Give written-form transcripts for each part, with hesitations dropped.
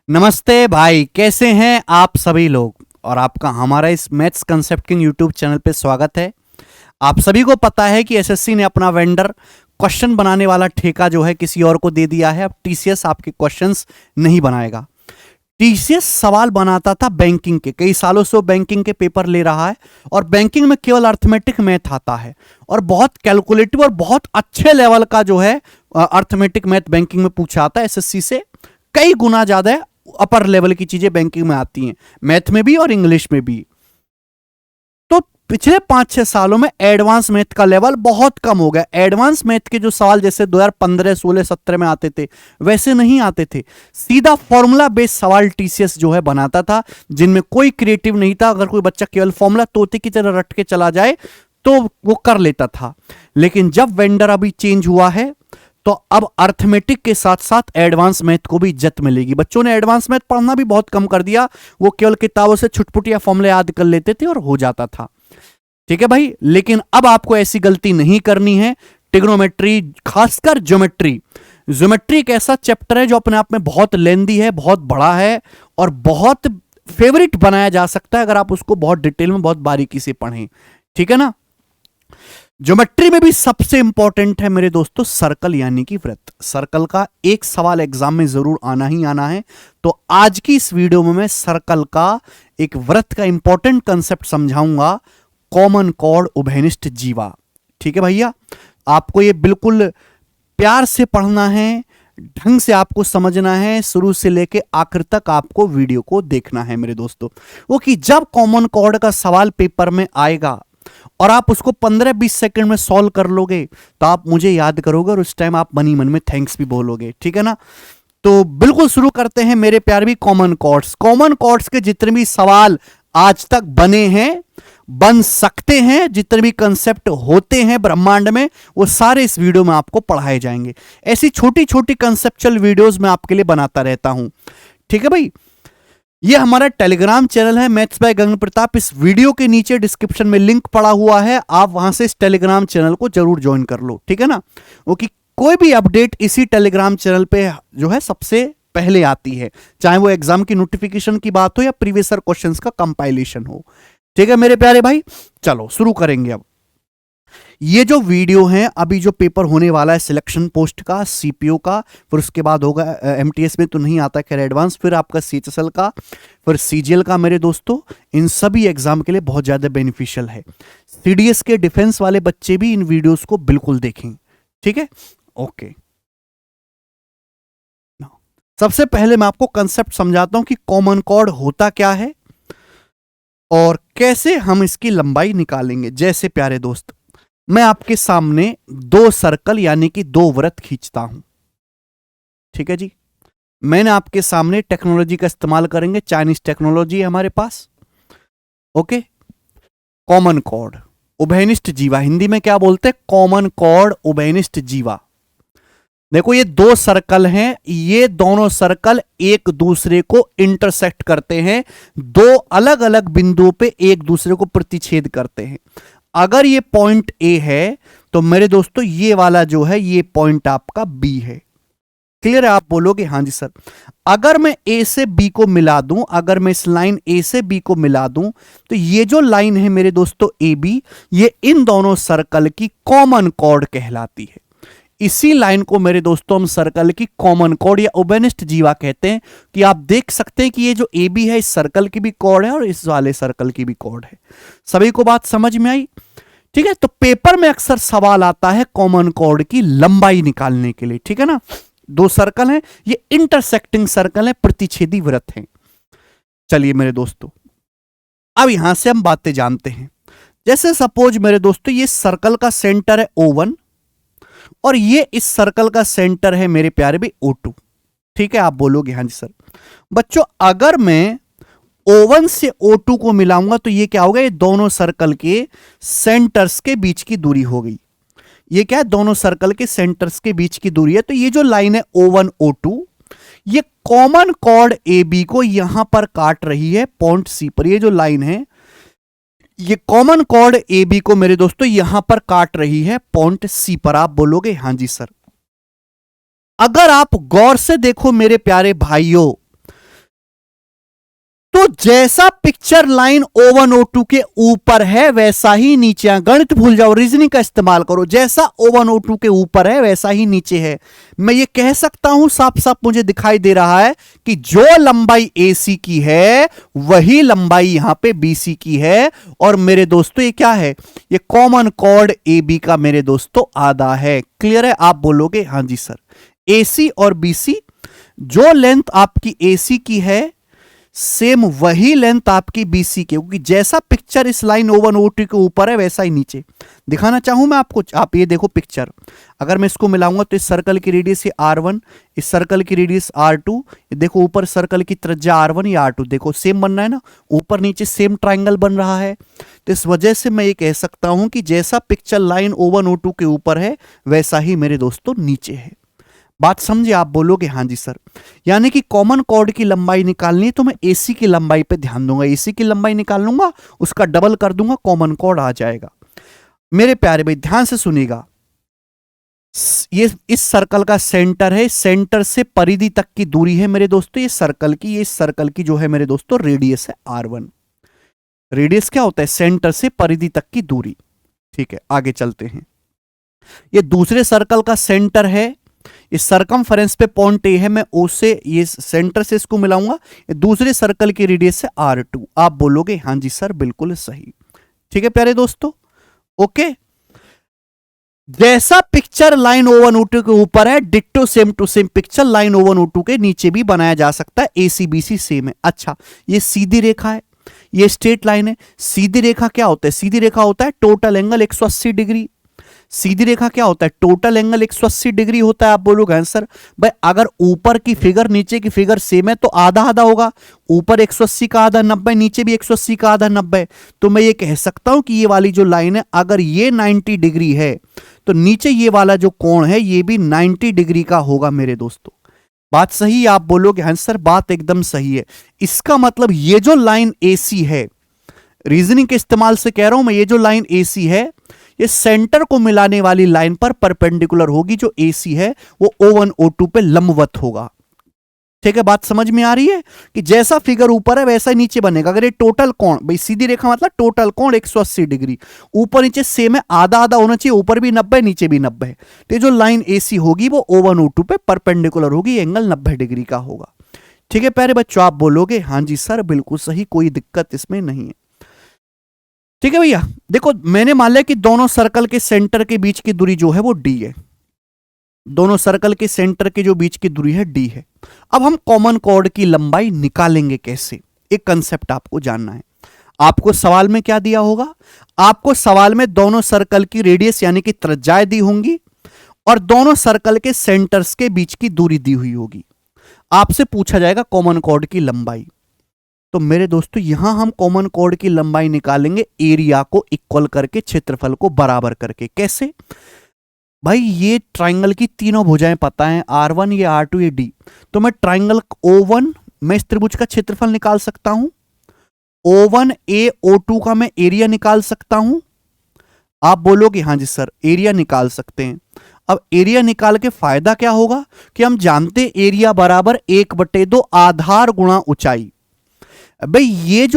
नमस्ते भाई, कैसे हैं आप सभी लोग। और आपका हमारा इस maths concept king YouTube channel पे स्वागत है। आप सभी को पता है कि एसएससी ने अपना वेंडर क्वेश्चन बनाने वाला ठेका जो है किसी और को दे दिया है। अब टीसीएस आपके क्वेश्चंस नहीं बनाएगा। टीसीएस सवाल बनाता था बैंकिंग के, कई सालों से वो बैंकिंग के पेपर ले रहा है और बैंकिंग में केवल अर्थमेटिक मैथ आता है और बहुत कैलकुलेटिव और बहुत अच्छे लेवल का जो है अर्थमेटिक मैथ बैंकिंग में पूछा आता है। एसएससी से कई गुना ज्यादा अपर लेवल की चीजें बैंकिंग में आती हैं, मैथ में भी और इंग्लिश में भी। तो पिछले 5-6 सालों में एडवांस मैथ का लेवल बहुत कम हो गया। एडवांस मैथ के जो सवाल जैसे 2015, 16, 17 में आते थे वैसे नहीं आते थे। सीधा फॉर्मूला बेस्ड सवाल टीसीएस जो है बनाता था, जिनमें कोई क्रिएटिव नहीं था। अगर कोई बच्चा केवल फॉर्मूला तोते की तरह रट के चला जाए तो वो कर लेता था। लेकिन जब वेंडर अभी चेंज हुआ है तो अब अर्थमेटिक के साथ साथ एडवांस मैथ को भी इज्जत मिलेगी। बच्चों ने एडवांस मैथ पढ़ना भी बहुत कम कर दिया। वो केवल किताबों से छुटपुटिया फॉर्मूले याद कर लेते थे और हो जाता था। ठीक है भाई, लेकिन अब आपको ऐसी गलती नहीं करनी है। ट्रिग्नोमेट्री, खासकर ज्योमेट्री। ज्योमेट्री एक ऐसा चैप्टर है जो अपने आप में बहुत लेंदी है, बहुत बड़ा है और बहुत फेवरेट बनाया जा सकता है अगर आप उसको बहुत डिटेल में, बहुत बारीकी से पढ़ें। ठीक है ना। ज्योमेट्री में भी सबसे इंपॉर्टेंट है मेरे दोस्तों सर्कल यानी कि वृत्त। सर्कल का एक सवाल एग्जाम में जरूर आना ही आना है। तो आज की इस वीडियो में मैं सर्कल का एक वृत्त का इंपॉर्टेंट कंसेप्ट समझाऊंगा, कॉमन कॉर्ड उभयनिष्ठ जीवा। ठीक है भैया, आपको ये बिल्कुल प्यार से पढ़ना है, ढंग से आपको समझना है, शुरू से लेके आखिर तक आपको वीडियो को देखना है मेरे दोस्तों। वो कि जब कॉमन कॉर्ड का सवाल पेपर में आएगा और आप उसको 15-20 सेकंड में सॉल्व कर लोगे तो आप मुझे याद करोगे और उस टाइम आप मन ही मन में थैंक्स भी बोलोगे। ठीक है ना। तो बिल्कुल शुरू करते हैं मेरे प्यार भी। कॉमन कॉर्ड्स, कॉमन कॉर्ड्स के जितने भी सवाल आज तक बने हैं, बन सकते हैं, जितने भी कंसेप्ट होते हैं ब्रह्मांड में, वो सारे इस वीडियो में आपको पढ़ाए जाएंगे। ऐसी छोटी छोटी कंसेप्चुअल वीडियोस मैं आपके लिए बनाता रहता हूं। ठीक है भाई। ये हमारा टेलीग्राम चैनल है मैथ्स बाय गगन प्रताप। इस वीडियो के नीचे डिस्क्रिप्शन में लिंक पड़ा हुआ है, आप वहां से इस टेलीग्राम चैनल को जरूर ज्वाइन कर लो। ठीक है ना। क्योंकि कोई भी अपडेट इसी टेलीग्राम चैनल पे जो है सबसे पहले आती है, चाहे वो एग्जाम की नोटिफिकेशन की बात हो या प्रीवियस क्वेश्चंस का कंपाइलेशन हो। ठीक है मेरे प्यारे भाई, चलो शुरू करेंगे। अब ये जो वीडियो है, अभी जो पेपर होने वाला है सिलेक्शन पोस्ट का, सीपीओ का, फिर उसके बाद होगा एमटीएस में तो नहीं आता खैर एडवांस, फिर आपका सीएचएसएल का, फिर सीजीएल का। मेरे दोस्तों इन सभी एग्जाम के लिए बहुत ज्यादा बेनिफिशियल है। सीडीएस के डिफेंस वाले बच्चे भी इन वीडियोस को बिल्कुल देखें। ठीक है, ओके। सबसे पहले मैं आपको कंसेप्ट समझाता हूं कि कॉमन कॉर्ड होता क्या है और कैसे हम इसकी लंबाई निकालेंगे। जैसे प्यारे दोस्त, मैं आपके सामने दो सर्कल यानी कि दो वृत्त खींचता हूं। ठीक है जी। मैंने आपके सामने टेक्नोलॉजी का इस्तेमाल करेंगे, चाइनीज टेक्नोलॉजी है हमारे पास। ओके। कॉमन कॉर्ड उभयनिष्ठ जीवा, हिंदी में क्या बोलते हैं? कॉमन कॉर्ड उभयनिष्ठ जीवा। देखो ये दो सर्कल हैं, ये दोनों सर्कल एक दूसरे को इंटरसेक्ट करते हैं, दो अलग अलग बिंदुओं पे एक दूसरे को प्रतिच्छेद करते हैं। अगर ये पॉइंट ए है तो मेरे दोस्तों ये वाला जो है ये पॉइंट आपका बी है। क्लियर है? आप बोलोगे हाँ जी सर। अगर मैं ए से बी को मिला दूं, अगर मैं इस लाइन ए से बी को मिला दूं तो ये जो लाइन है मेरे दोस्तों ए बी, ये इन दोनों सर्कल की कॉमन कॉर्ड कहलाती है। इसी लाइन को मेरे दोस्तों हम सर्कल की कॉमन कॉर्ड या उभयनिष्ठ जीवा कहते हैं। कि आप देख सकते हैं कि ये जो ए बी है इस सर्कल की भी कॉर्ड है और इस वाले सर्कल की भी कॉर्ड है। सभी को बात समझ में आई? ठीक है। तो पेपर में अक्सर सवाल आता है कॉमन कॉर्ड की लंबाई निकालने के लिए। ठीक है ना। दो सर्कल हैं, ये इंटरसेक्टिंग सर्कल है, प्रतिच्छेदी वृत्त हैं। चलिए मेरे दोस्तों, अब यहां से हम बातें जानते हैं। जैसे सपोज मेरे दोस्तों ये सर्कल का सेंटर है O1 और ये इस सर्कल का सेंटर है मेरे प्यारे भी O2। ठीक है, आप बोलोगे हाँ जी सर। बच्चों अगर मैं O1 से O2 को मिलाऊंगा तो ये क्या होगा? ये दोनों सर्कल के सेंटर्स के बीच की दूरी हो गई। ये क्या है? दोनों सर्कल के सेंटर्स के बीच की दूरी है। तो ये जो लाइन है O1 O2, ये कॉमन कॉर्ड AB को यहां पर काट रही है पॉइंट C पर। ये जो लाइन है ये कॉमन कॉर्ड AB को मेरे दोस्तों यहां पर काट रही है पॉइंट C पर। आप बोलोगे हाँ जी सर। अगर आप गौर से देखो मेरे प्यारे भाइयों, तो जैसा पिक्चर लाइन O1 O2 के ऊपर है वैसा ही नीचे, गणित भूल जाओ, रीजनिंग का इस्तेमाल करो, जैसा O1 O2 के ऊपर है वैसा ही नीचे है। मैं ये कह सकता हूं, साफ साफ मुझे दिखाई दे रहा है कि जो लंबाई AC की है वही लंबाई यहां पे BC की है। और मेरे दोस्तों ये क्या है, ये कॉमन कॉर्ड AB का मेरे दोस्तों आधा है। क्लियर है? आप बोलोगे हां जी सर। AC और BC, जो लेंथ आपकी AC की है सेम वही लेंथ आपकी BC की, क्योंकि जैसा पिक्चर इस लाइन O1 O2 के ऊपर है वैसा ही नीचे। दिखाना चाहूं मैं आपको, आप ये देखो पिक्चर, अगर मैं इसको मिलाऊंगा तो इस सर्कल की रेडियस ये R1, इस सर्कल की रेडियस R2, ये देखो ऊपर सर्कल की त्रिज्या R1 या R2, देखो सेम बन रहा है ना, ऊपर नीचे सेम ट्राइंगल बन रहा है। तो इस वजह से मैं ये कह सकता हूं कि जैसा पिक्चर लाइन O1 O2 के ऊपर है वैसा ही मेरे दोस्तों नीचे है। बात समझे? आप बोलोगे हां जी सर। यानी कि कॉमन कॉर्ड की लंबाई निकालनी है तो मैं AC की लंबाई पे ध्यान दूंगा, AC की लंबाई निकाल लूंगा, उसका डबल कर दूंगा, कॉमन कॉर्ड आ जाएगा। मेरे प्यारे भाई ध्यान से सुनिएगा, ये इस सर्कल का सेंटर है, सेंटर से परिधि तक की दूरी है मेरे दोस्तों ये सर्कल की, ये सर्कल की जो है मेरे दोस्तों रेडियस है R1। रेडियस क्या होता है? सेंटर से परिधि तक की दूरी। ठीक है, आगे चलते हैं। ये दूसरे सर्कल का सेंटर है, इस सरकमफेरेंस पे पॉइंट ए है, मैं ओ से ये सेंटर से इसको मिलाऊंगा, दूसरे सर्कल की रेडियस है R2। आप बोलोगे हां जी सर बिल्कुल सही। ठीक है प्यारे दोस्तों, ओके। जैसा पिक्चर लाइन O1 O2 के ऊपर है ditto same to same picture line O1 O2 के नीचे भी बनाया जा सकता है, AC BC सेम है। अच्छा, ये सीधी रेखा है, ये स्ट्रेट लाइन है। सीधी रेखा क्या होता है? सीधी रेखा होता है टोटल एंगल 180 डिग्री। सीधी रेखा क्या होता है? टोटल एंगल 180 डिग्री होता है। आप बोलोगे आंसर भाई अगर ऊपर की फिगर नीचे की फिगर सेम है तो आधा आधा होगा, ऊपर 180 का आधा 90, नीचे भी 180 का आधा 90। तो मैं ये कह सकता हूं कि ये वाली जो लाइन है अगर ये 90 डिग्री है तो नीचे ये वाला जो कोण है ये भी 90 डिग्री का होगा मेरे दोस्तों। बात सही? आप बोलोगे आंसर बात एकदम सही है। इसका मतलब ये जो लाइन AC है, रीजनिंग के इस्तेमाल से कह रहा हूं मैं, ये जो लाइन AC है ये सेंटर को मिलाने वाली लाइन पर परपेंडिकुलर होगी, जो AC है वो O1 O2 पे लंबवत होगा। ठीक है, बात समझ में आ रही है कि जैसा फिगर ऊपर है वैसा ही नीचे बनेगा। अगर ये टोटल कोण, भाई सीधी रेखा मतलब टोटल कोण 180 डिग्री, ऊपर नीचे सेम है, आधा आधा होना चाहिए, ऊपर भी 90 नीचे भी 90 है। तो जो लाइन AC होगी वो O1 O2 पे परपेंडिकुलर होगी, एंगल 90 डिग्री का होगा। ठीक है प्यारे बच्चों, आप बोलोगे हां जी सर बिल्कुल सही, कोई दिक्कत इसमें नहीं है। ठीक है भैया, देखो मैंने मान लिया कि दोनों सर्कल के सेंटर के बीच की दूरी जो है वो D है, दोनों सर्कल के सेंटर के जो बीच की दूरी है D है। अब हम कॉमन कॉर्ड की लंबाई निकालेंगे कैसे, एक कंसेप्ट आपको जानना है। आपको सवाल में क्या दिया होगा? आपको सवाल में दोनों सर्कल की रेडियस यानी कि त्रिज्याएं दी होंगी और दोनों सर्कल के सेंटर्स के बीच की दूरी दी हुई होगी। आपसे पूछा जाएगा कॉमन कॉर्ड की लंबाई। तो मेरे दोस्तों यहां हम कॉमन कॉर्ड की लंबाई निकालेंगे एरिया को इक्वल करके, क्षेत्रफल को बराबर करके। कैसे भाई? ये ट्राइंगल की तीनों भुजाएं पता है, R1 ये R2 ये D। तो मैं ट्राइंगल O1 मैं इस त्रिभुज का क्षेत्रफल निकाल सकता हूं, O1A O2 का मैं एरिया निकाल सकता हूं। आप बोलोगे हां जी सर एरिया निकाल सकते हैं। अब एरिया निकाल के फायदा क्या होगा कि हम जानते एरिया बराबर 1/2 आधार गुणा ऊंचाई। भाई ये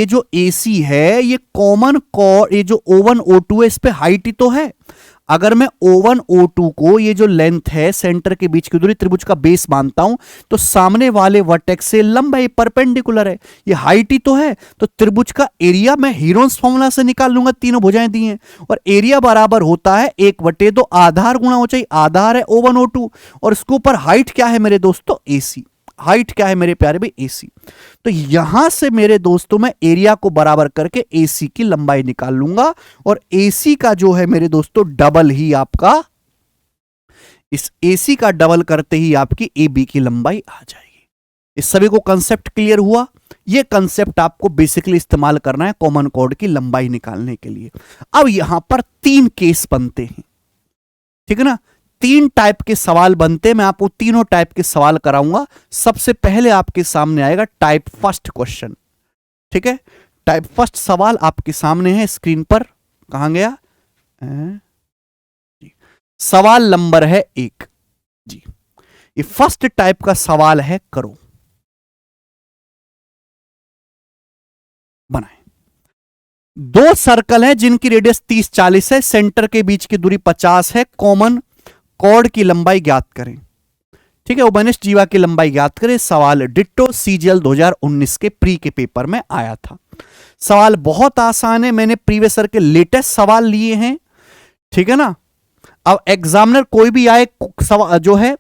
जो AC है ये कॉमन कॉर्ड, ये जो O1 O2 है इस पे हाइट ही तो है। अगर मैं O1 O2 को ये जो लेंथ है सेंटर के बीच की दूरी त्रिभुज का बेस मानता हूं तो सामने वाले वर्टेक्स से लंबा है, परपेंडिकुलर है, ये हाइट ही तो है। तो त्रिभुज का एरिया मैं हीरोन्स फॉर्मूला से निकाल लूंगा, तीनों भुजाएं दी हैं, और एरिया बराबर होता है 1/2 आधार गुणा ऊंचाई। आधार है O1 O2 और इसके ऊपर हाइट क्या है मेरे दोस्तों? AC। हाइट क्या है मेरे प्यारे भाई? AC। तो यहां से मेरे दोस्तों मैं एरिया को बराबर करके AC की लंबाई निकाल लूंगा और AC का जो है मेरे दोस्तों डबल ही आपका, इस AC का डबल करते ही आपकी AB की लंबाई आ जाएगी। इस सभी को कंसेप्ट क्लियर हुआ? ये कंसेप्ट आपको बेसिकली इस्तेमाल करना है कॉमन कॉर्ड की लंबाई निकालने के लिए। अब यहां पर 3 केस बनते हैं, ठीक है ना? 3 टाइप के सवाल बनते हैं, मैं आपको तीनों टाइप के सवाल कराऊंगा। सबसे पहले आपके सामने आएगा टाइप फर्स्ट क्वेश्चन, ठीक है? टाइप फर्स्ट सवाल आपके सामने है स्क्रीन पर, कहां गया? सवाल नंबर है 1 जी, ये फर्स्ट टाइप का सवाल है, करो। बनाएं। दो सर्कल हैं जिनकी रेडियस 30-40 है, सेंटर के बीच की दूरी 50 है, कॉमन कॉर्ड की लंबाई ज्ञात करें। ठीक है, उपनिष्ठ जीवा की लंबाई ज्ञात करें। सवाल डिट्टो सीजीएल 2019 के प्री के पेपर में आया था। सवाल बहुत आसान है, मैंने प्रीवियस ईयर के लेटेस्ट सवाल लिए हैं। ठीक है ना। अब एग्जामिनर कोई भी आए जो है,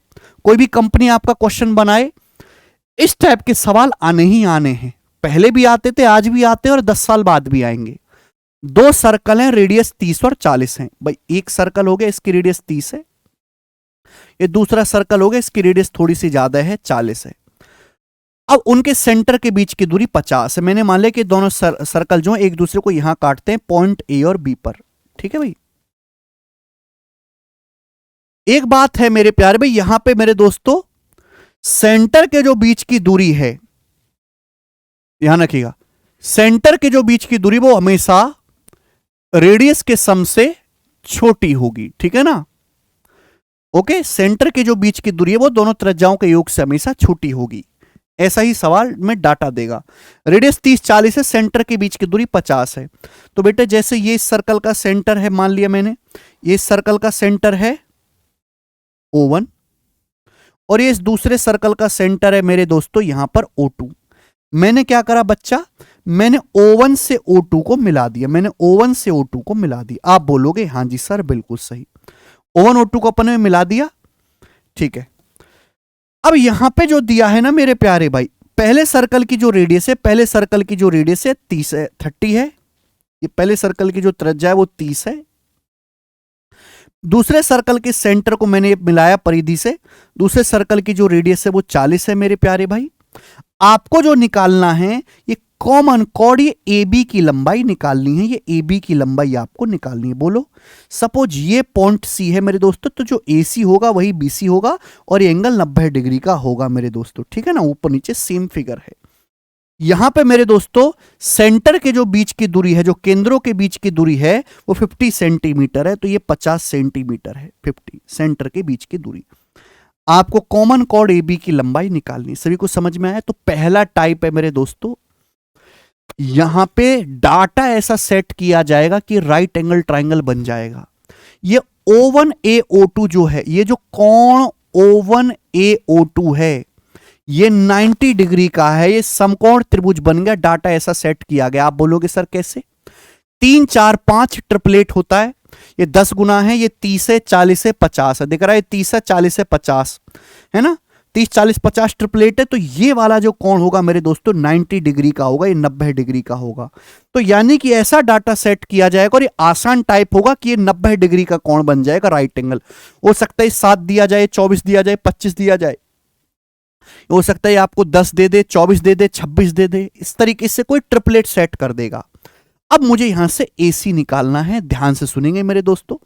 कोई भी कंपनी आपका क्वेश्चन बनाए, इस टाइप के सवाल आने ही आने हैं। पहले भी आते थे, आज भी आते हैं और 10 साल बाद भी आएंगे। दो सर्कल हैं, रेडियस 30 और 40 है। भाई एक सर्कल हो गया, इसकी रेडियस 30 है, ये दूसरा सर्कल हो गया, इसकी रेडियस थोड़ी सी ज्यादा है, 40 है। अब उनके सेंटर के बीच की दूरी 50 है। मैंने मान लिया कि दोनों सर्कल जो एक दूसरे को यहां काटते हैं पॉइंट ए और बी पर। ठीक है भाई। एक बात है मेरे प्यारे भाई, यहां पे मेरे दोस्तों सेंटर के जो बीच की दूरी है, ध्यान रखिएगा, सेंटर के जो बीच की दूरी वो हमेशा रेडियस के सम से छोटी होगी। ठीक है ना। ओके, सेंटर के जो बीच की दूरी है वो दोनों त्रिज्याओं के योग से हमेशा छोटी होगी। ऐसा ही सवाल में डाटा देगा। रेडियस 30-40 है, सेंटर के बीच की दूरी 50 है। तो बेटे जैसे ये इस सर्कल का सेंटर है, मान लिया मैंने, ये इस सर्कल का सेंटर है O1 और ये इस दूसरे सर्कल का सेंटर है मेरे दोस्तों यहां पर O2। मैंने क्या करा बच्चा, मैंने O1 से O2 को मिला दिया, मैंने O1 से O2 को मिला दिया। आप बोलोगे हां जी सर बिल्कुल सही, O1 O2 को अपन ने मिला दिया। ठीक है। अब यहां पे जो दिया है ना मेरे प्यारे भाई, पहले सर्कल की जो रेडियस है, पहले सर्कल की जो रेडियस है 30 है, 30 है। ये पहले सर्कल की जो त्रिज्या है वो 30 है। दूसरे सर्कल के सेंटर को मैंने मिलाया परिधि से, दूसरे सर्कल की जो रेडियस है वो 40 है मेरे प्यारे भाई। आपको जो निकालना है ये कॉमन कॉर्ड, ये ए बी की लंबाई निकालनी है, ये ए बी की लंबाई आपको निकालनी है। बोलो सपोज ये पॉइंट सी है मेरे दोस्तों, तो जो ए सी होगा वही बी सी होगा और ये एंगल 90 डिग्री का होगा मेरे दोस्तों। ठीक है ना, ऊपर नीचे सेम फिगर है। यहां पे मेरे दोस्तों सेंटर के जो बीच की दूरी है, जो केंद्रों के बीच की दूरी है वो 50 सेंटीमीटर है, तो ये 50 सेंटीमीटर है। 50 सेंटर के बीच की दूरी। आपको कॉमन कॉर्ड ए बी की लंबाई निकालनी। सभी को समझ में आया। तो पहला टाइप है मेरे दोस्तों, यहां पे डाटा ऐसा सेट किया जाएगा कि राइट एंगल ट्राइंगल बन जाएगा। ये O1AO2 जो है, ये जो कोण O1AO2 है ये 90 डिग्री का है, ये समकोण त्रिभुज बन गया। डाटा ऐसा सेट किया गया। आप बोलोगे सर कैसे? 3 4 5 ट्रिपलेट होता है, ये 10 गुना है, ये 30 है, 40 है, 50 है। दिख रहा है 30 है, 40 है, 50 है ना। 30 40 50 ट्रिपलेट है, तो ये वाला जो कोण होगा मेरे दोस्तों 90 डिग्री का होगा, ये 90 डिग्री का होगा। तो यानी कि ऐसा डाटा सेट किया जाएगा और ये आसान टाइप होगा कि ये 90 डिग्री का कोण बन जाएगा राइट एंगल। हो सकता है 7 दिया जाए, 24 दिया जाए, 25 दिया जाए, हो सकता है आपको 10 दे दे, 24 दे दे, 26 दे दे, इस तरीके से कोई ट्रिपलेट सेट कर देगा। अब मुझे यहां से AC निकालना है। ध्यान से सुनेंगे मेरे दोस्तों।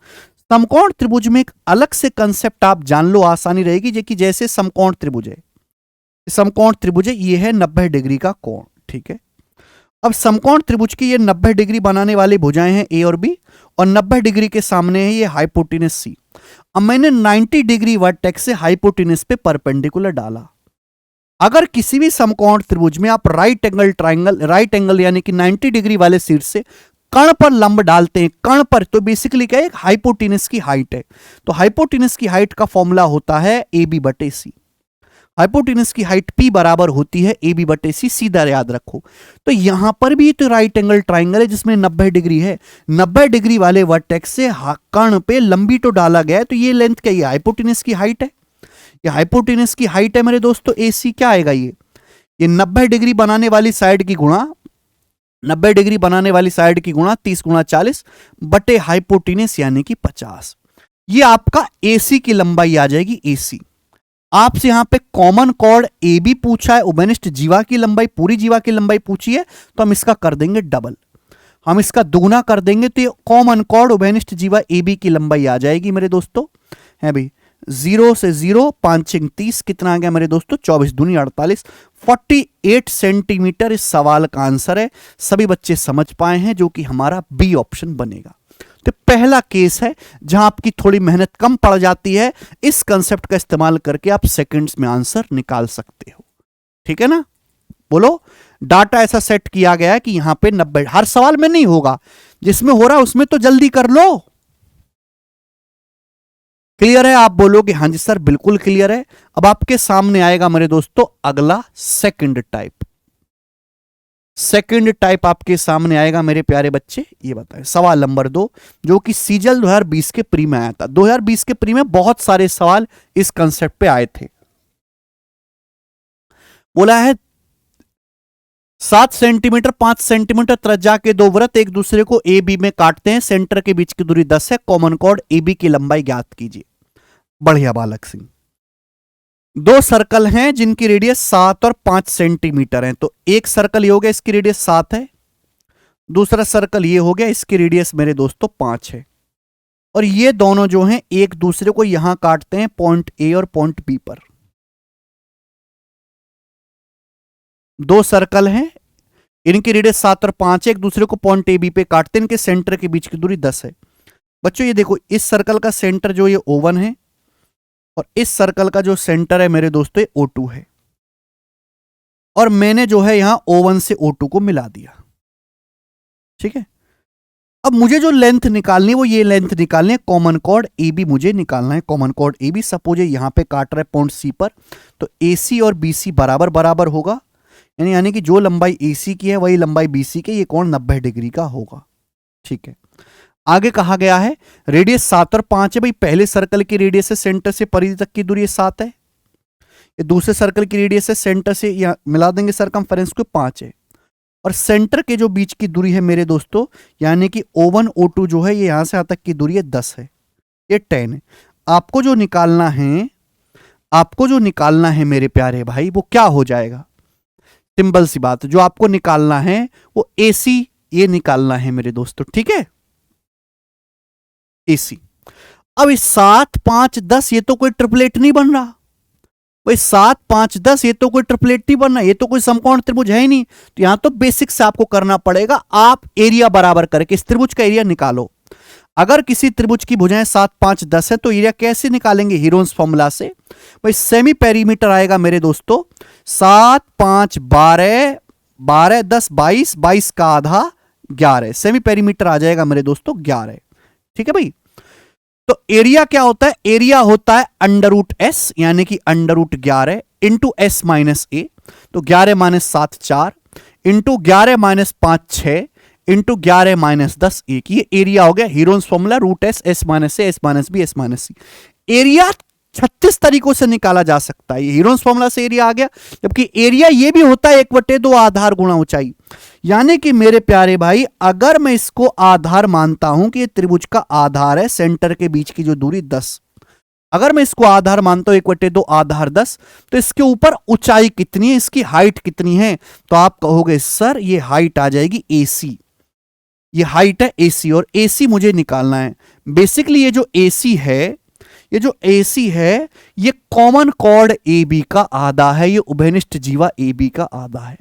समकोण त्रिभुज में एक अलग से कंसेप्ट आप जान लो, आसानी रहेगी। जो कि जैसे समकोण त्रिभुज है, समकोण त्रिभुज है, ये है 90 डिग्री का कोण। ठीक है। अब समकोण त्रिभुज की ये 90 डिग्री बनाने वाली भुजाएं हैं A और B, और 90 डिग्री के सामने है ये हाइपोटेनस C। अब मैंने 90 डिग्री वर्टेक्स से हाइपोटेनस पे परपेंडिकुलर डाला। अगर किसी भी समकोण त्रिभुज में आप राइट एंगल यानी कि 90 डिग्री वाले शीर्ष से कर्ण पर लंब डालते हैं, कर्ण पर, तो बेसिकली क्या है, हाइपोटेनस की हाइट है। तो हाइपोटेनस की हाइट का फॉर्मूला होता है AB/C। हाइपोटेनस की हाइट P बराबर होती है AB/C, सीधा याद रखो। तो यहां पर भी तो राइट एंगल ट्राइंगल है जिसमें 90 डिग्री है। 90 डिग्री वाले वर्टेक्स से कर्ण पे लंबी तो डाला गया है, तो ये लेंथ क्या है, हाइपोटेनस की हाइट है। ये हाइपोटेनस की हाइट है मेरे दोस्तों AC। क्या आएगा ये 90 डिग्री बनाने वाली साइड की गुणा 90 डिग्री बनाने वाली साइड की गुणा 30 गुणा 40 बटे हाइपोटेनस यानी कि 50। ये आपका AC की लंबाई आ जाएगी AC। आपसे यहां पे कॉमन कॉर्ड AB पूछा है, उभयनिष्ठ जीवा की लंबाई, पूरी जीवा की लंबाई पूछी है, तो हम इसका कर देंगे डबल, हम इसका दुगुना कर देंगे। तो ये कॉमन कॉर्ड उभयनिष्ठ जीवा AB की लंबाई आ जाएगी मेरे दोस्तों। है भाई 0 से 0 5 6 30, कितना आ गया मेरे दोस्तों, 24 दूनी 48, 48 सेंटीमीटर इस सवाल का आंसर है। सभी बच्चे समझ पाए हैं, जो कि हमारा B ऑप्शन बनेगा। तो पहला केस है जहां आपकी थोड़ी मेहनत कम पड़ जाती है, इस कंसेप्ट का इस्तेमाल करके आप सेकंड्स में आंसर निकाल सकते हो। ठीक है ना। बोलो डाटा ऐसा सेट किया गया है कि यहां पे 90, हर सवाल में नहीं होगा, जिसमें हो रहा है उसमें तो जल्दी कर लो। क्लियर है? आप बोलोगे हाँ जी सर बिल्कुल क्लियर है। अब आपके सामने आएगा मेरे दोस्तों अगला सेकंड टाइप। सेकंड टाइप आपके सामने आएगा मेरे प्यारे बच्चे। ये बताएं सवाल नंबर 2, जो कि सीजल 2020 के प्री में आया था। 2020 के प्री में बहुत सारे सवाल इस कंसेप्ट पे आए थे। बोला है 7 सेंटीमीटर 5 सेंटीमीटर त्रिज्या के दो वृत्त एक दूसरे को ए बी में काटते हैं, सेंटर के बीच की दूरी 10 है, कॉमन कॉर्ड ए बी की लंबाई ज्ञात कीजिए। बढ़िया बालक सिंह। दो सर्कल हैं जिनकी रेडियस 7 और 5 सेंटीमीटर है, तो एक सर्कल ये हो गया इसकी रेडियस 7 है, दूसरा सर्कल ये हो गया इसकी रेडियस मेरे दोस्तों 5 है, और ये दोनों जो हैं एक दूसरे को यहां काटते हैं पॉइंट ए और पॉइंट बी पर। दो सर्कल हैं, इनकी रेडियस 7 और 5 है, एक दूसरे को पॉइंट ए बी पे काटते हैं, इनके सेंटर के बीच की दूरी 10 है। बच्चों ये देखो इस सर्कल का सेंटर जो ये O1 है और इस सर्कल का जो सेंटर है मेरे दोस्तों ये O2 है, और मैंने जो है यहां O1 से O2 को मिला दिया। ठीक है, अब मुझे जो लेंथ निकालनी है वो ये लेंथ निकालनी है, कॉमन कॉर्ड ए बी मुझे निकालना है। Common chord A B suppose यहां पे काट रहा है पॉइंट सी पर, तो ए सी और बी सी बराबर बराबर होगा, यानी कि जो लंबाई ए सी की है वही लंबाई बी सी की, ये कोण 90 डिग्री का होगा। ठीक है, आगे कहा गया है रेडियस 7 और 5 है। भाई पहले सर्कल की रेडियस से सेंटर से परिधि तक की दूरी 7 है, ये दूसरे सर्कल की रेडियस से सेंटर से या मिला देंगे सरकमफेरेंस को 5 है, और सेंटर के जो बीच की दूरी है मेरे दोस्तों यानी कि O1 O2 जो है ये यहां से यहां तक की दूरी है 10 है, ये 10 है। आपको जो निकालना है, आपको जो निकालना है मेरे प्यारे भाई वो क्या हो जाएगा? सिंपल सी बात, जो आपको निकालना है वो AC ये निकालना है मेरे दोस्तों। ठीक है, AC। अब इस 7 5 10 ये तो कोई ट्रिपलेट नहीं बन रहा भाई, 7 5 10 ये तो कोई ट्रिपलेट नहीं बन रहा, ये तो कोई समकोण त्रिभुज है ही नहीं। तो यहां तो बेसिक से आपको करना पड़ेगा, आप एरिया बराबर करके इस त्रिभुज का एरिया निकालो। अगर किसी त्रिभुज की भुजाएं 7 5 10 है तो एरिया कैसे निकालेंगे? हीरोन्स फॉर्मूला से। भाई सेमी पेरीमीटर आएगा मेरे दोस्तों 7 5 12 12 10 22 22 का आधा 11, सेमी पेरीमीटर आ जाएगा मेरे दोस्तों 11। ठीक है भाई, तो एरिया क्या होता है? एरिया होता है अंडर रूट एस यानी कि under root 11 into s minus a, तो 11 minus 7 4 into 11 minus 5 6 into 11 minus 10 1, ये एरिया हो गया। Heron's formula root s s minus a s minus b s minus c. Area 36 तरीकों से निकाला जा सकता है, ये हीरोन्स फॉर्मूला से एरिया आ गया। जबकि एरिया ये भी होता है 1/2 आधार गुणा ऊंचाई, यानी कि मेरे प्यारे भाई अगर मैं इसको आधार मानता हूं कि ये त्रिभुज का आधार है, सेंटर के बीच की जो दूरी 10, अगर मैं इसको आधार मानता हूं 1/2 आधार 10, तो इसके ऊपर ऊंचाई कितनी है, इसकी हाइट कितनी है? तो आप कहोगे सर ये हाइट आ जाएगी AC, ये हाइट है AC, और AC मुझे निकालना है। बेसिकली ये जो AC है, ये जो AC है ये कॉमन कॉर्ड AB का आधा है, ये उभयनिष्ठ जीवा AB का आधा है।